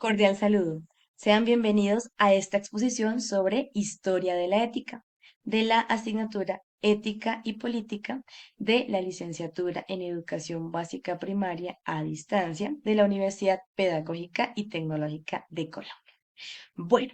Cordial saludo. Sean bienvenidos a esta exposición sobre Historia de la Ética, de la asignatura Ética y Política de la Licenciatura en Educación Básica Primaria a Distancia de la Universidad Pedagógica y Tecnológica de Colombia. Bueno,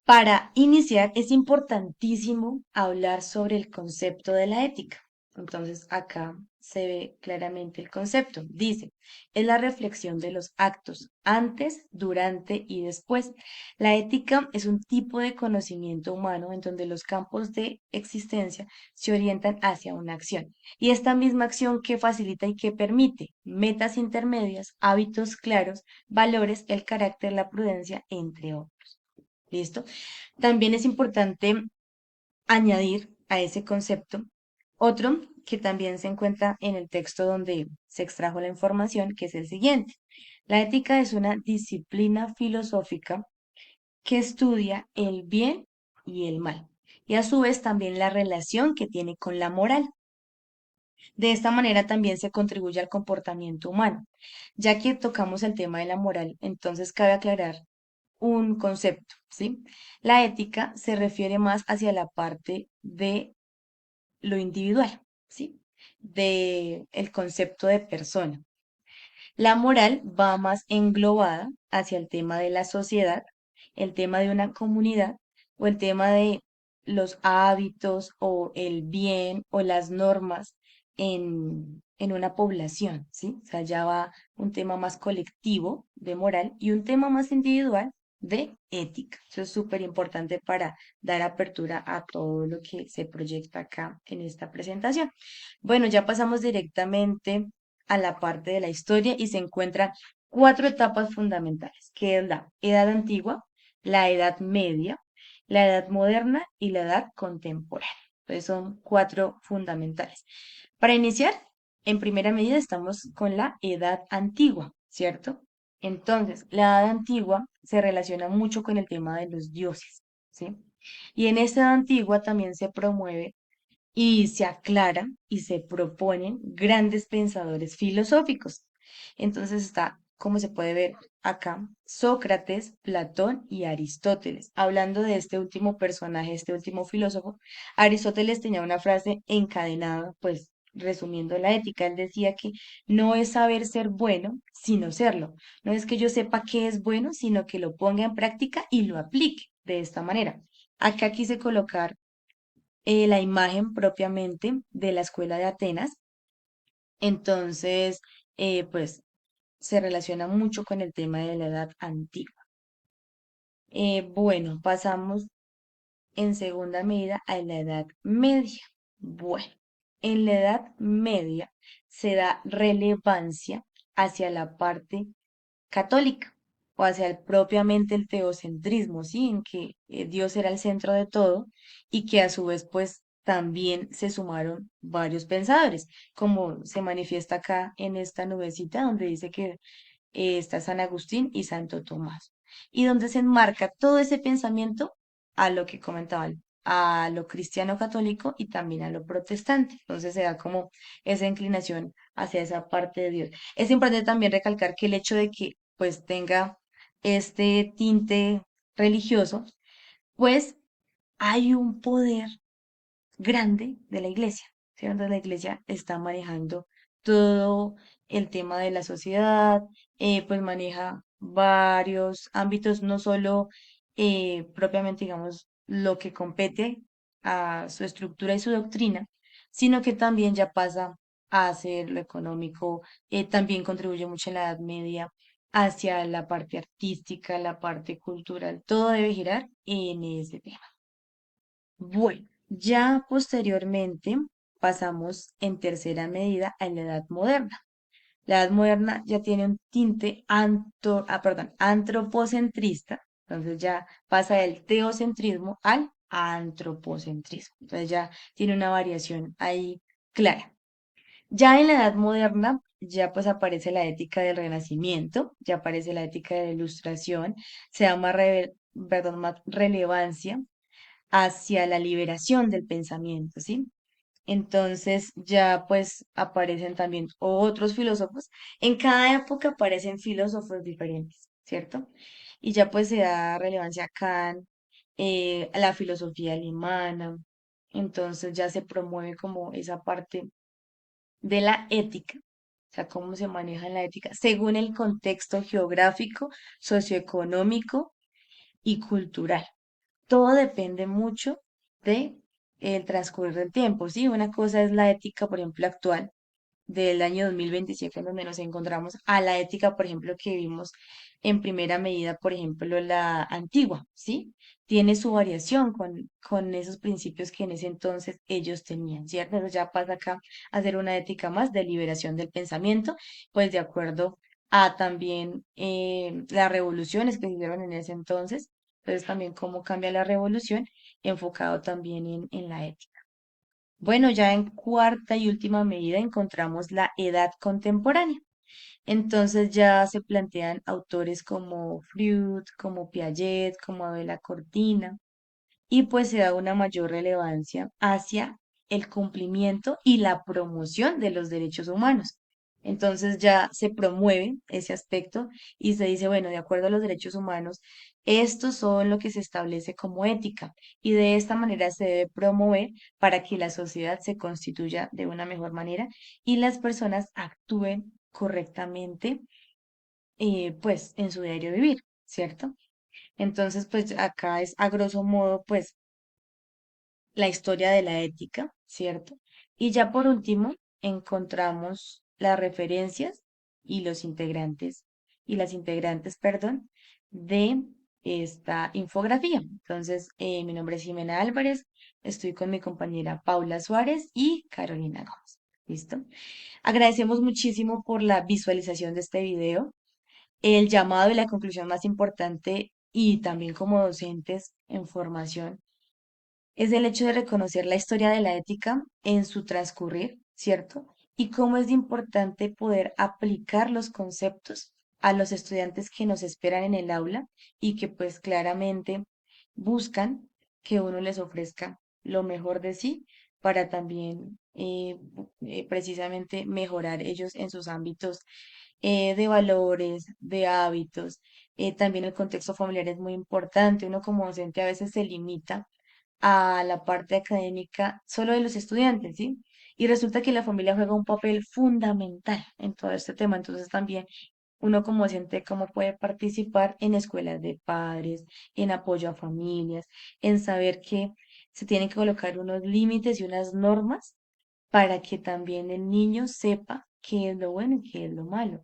para iniciar, es importantísimo hablar sobre el concepto de la ética. Entonces, acá se ve claramente el concepto. Dice, es la reflexión de los actos antes, durante y después. La ética es un tipo de conocimiento humano en donde los campos de existencia se orientan hacia una acción. Y esta misma acción que facilita y que permite metas intermedias, hábitos claros, valores, el carácter, la prudencia, entre otros. ¿Listo? También es importante añadir a ese concepto otro que también se encuentra en el texto donde se extrajo la información, que es el siguiente. La ética es una disciplina filosófica que estudia el bien y el mal, y a su vez también la relación que tiene con la moral. De esta manera también se contribuye al comportamiento humano. Ya que tocamos el tema de la moral, entonces cabe aclarar un concepto, ¿sí? La ética se refiere más hacia la parte de lo individual, ¿sí? De el concepto de persona. La moral va más englobada hacia el tema de la sociedad, el tema de una comunidad o el tema de los hábitos o el bien o las normas en una población, ¿sí? O sea, ya va un tema más colectivo de moral y un tema más individual de ética. Eso es súper importante para dar apertura a todo lo que se proyecta acá en esta presentación. Bueno, ya pasamos directamente a la parte de la historia y se encuentran cuatro etapas fundamentales, que es la Edad Antigua, la Edad Media, la Edad Moderna y la Edad Contemporánea. Entonces son cuatro fundamentales. Para iniciar, en primera medida estamos con la Edad Antigua, ¿cierto? Entonces, la Edad Antigua se relaciona mucho con el tema de los dioses, ¿sí? Y en esta Edad Antigua también se promueve y se aclaran y se proponen grandes pensadores filosóficos. Entonces está, como se puede ver acá, Sócrates, Platón y Aristóteles. Hablando de este último personaje, este último filósofo, Aristóteles tenía una frase encadenada, pues resumiendo la ética, él decía que no es saber ser bueno, sino serlo. No es que yo sepa qué es bueno, sino que lo ponga en práctica y lo aplique de esta manera. Acá quise colocar la imagen propiamente de la escuela de Atenas. Entonces, pues se relaciona mucho con el tema de la edad antigua. Bueno, pasamos en segunda medida a la edad media. Bueno, en la edad media se da relevancia hacia la parte católica o hacia propiamente el teocentrismo, ¿sí? En que Dios era el centro de todo y que a su vez pues también se sumaron varios pensadores, como se manifiesta acá en esta nubecita donde dice que está San Agustín y Santo Tomás, y donde se enmarca todo ese pensamiento a lo que comentaban, a lo cristiano católico y también a lo protestante. Entonces se da como esa inclinación hacia esa parte de Dios. Es importante también recalcar que el hecho de que pues tenga este tinte religioso, pues hay un poder grande de la iglesia, ¿sí? Donde la iglesia está manejando todo el tema de la sociedad, pues maneja varios ámbitos, no solo propiamente, digamos, lo que compete a su estructura y su doctrina, sino que también ya pasa a hacer lo económico, también contribuye mucho en la Edad Media hacia la parte artística, la parte cultural, todo debe girar en ese tema. Bueno, ya posteriormente pasamos en tercera medida a la Edad Moderna. La Edad Moderna ya tiene un tinte antropocentrista, entonces ya pasa del teocentrismo al antropocentrismo. Entonces ya tiene una variación ahí clara. Ya en la Edad Moderna ya pues aparece la ética del Renacimiento, ya aparece la ética de la Ilustración, se da más, más relevancia hacia la liberación del pensamiento, ¿sí? Entonces ya pues aparecen también otros filósofos. En cada época aparecen filósofos diferentes. ¿cierto? Y ya pues se da relevancia a Kant, a la filosofía alemana, entonces ya se promueve como esa parte de la ética, o sea, cómo se maneja la ética según el contexto geográfico, socioeconómico y cultural. Todo depende mucho de el transcurrir del tiempo, ¿sí? Una cosa es la ética, por ejemplo, actual del año 2027 en donde nos encontramos, a la ética, por ejemplo, que vimos en primera medida, por ejemplo, la antigua, ¿sí? Tiene su variación con esos principios que en ese entonces ellos tenían, ¿cierto? Entonces ya pasa acá a ser una ética más de liberación del pensamiento, pues de acuerdo a también las revoluciones que se hicieron en ese entonces, entonces también cómo cambia la revolución enfocado también en la ética. Bueno, ya en cuarta y última medida encontramos la edad contemporánea. Entonces ya se plantean autores como Freud, como Piaget, como Abela Cortina, y pues se da una mayor relevancia hacia el cumplimiento y la promoción de los derechos humanos. Entonces ya se promueve ese aspecto y se dice, bueno, de acuerdo a los derechos humanos, estos son lo que se establece como ética y de esta manera se debe promover para que la sociedad se constituya de una mejor manera y las personas actúen correctamente, pues en su diario vivir, ¿cierto? Entonces, pues acá es a grosso modo, pues la historia de la ética, ¿cierto? Y ya por último, encontramos las referencias y los integrantes, y las integrantes, perdón, de esta infografía. Entonces, mi nombre es Jimena Álvarez, estoy con mi compañera Paula Suárez y Carolina Gómez. ¿Listo? Agradecemos muchísimo por la visualización de este video. El llamado y la conclusión más importante y también como docentes en formación es el hecho de reconocer la historia de la ética en su transcurrir, ¿cierto? Y cómo es de importante poder aplicar los conceptos a los estudiantes que nos esperan en el aula y que pues claramente buscan que uno les ofrezca lo mejor de sí para también precisamente mejorar ellos en sus ámbitos de valores, de hábitos. También el contexto familiar es muy importante. Uno como docente a veces se limita a la parte académica solo de los estudiantes, ¿sí? Y resulta que la familia juega un papel fundamental en todo este tema. Entonces también uno como docente, cómo puede participar en escuelas de padres, en apoyo a familias, en saber que se tienen que colocar unos límites y unas normas para que también el niño sepa qué es lo bueno y qué es lo malo.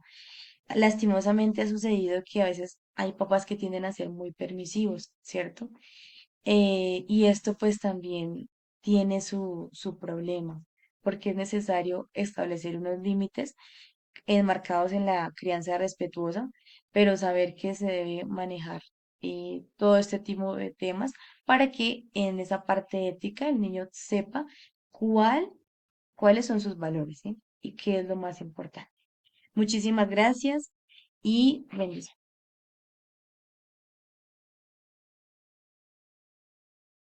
Lastimosamente ha sucedido que a veces hay papás que tienden a ser muy permisivos, ¿cierto? Y esto pues también tiene su problema, porque es necesario establecer unos límites enmarcados en la crianza respetuosa, pero saber que se debe manejar todo este tipo de temas para que en esa parte ética el niño sepa cuál, cuáles son sus valores, ¿sí? Y qué es lo más importante. Muchísimas gracias y bendiciones.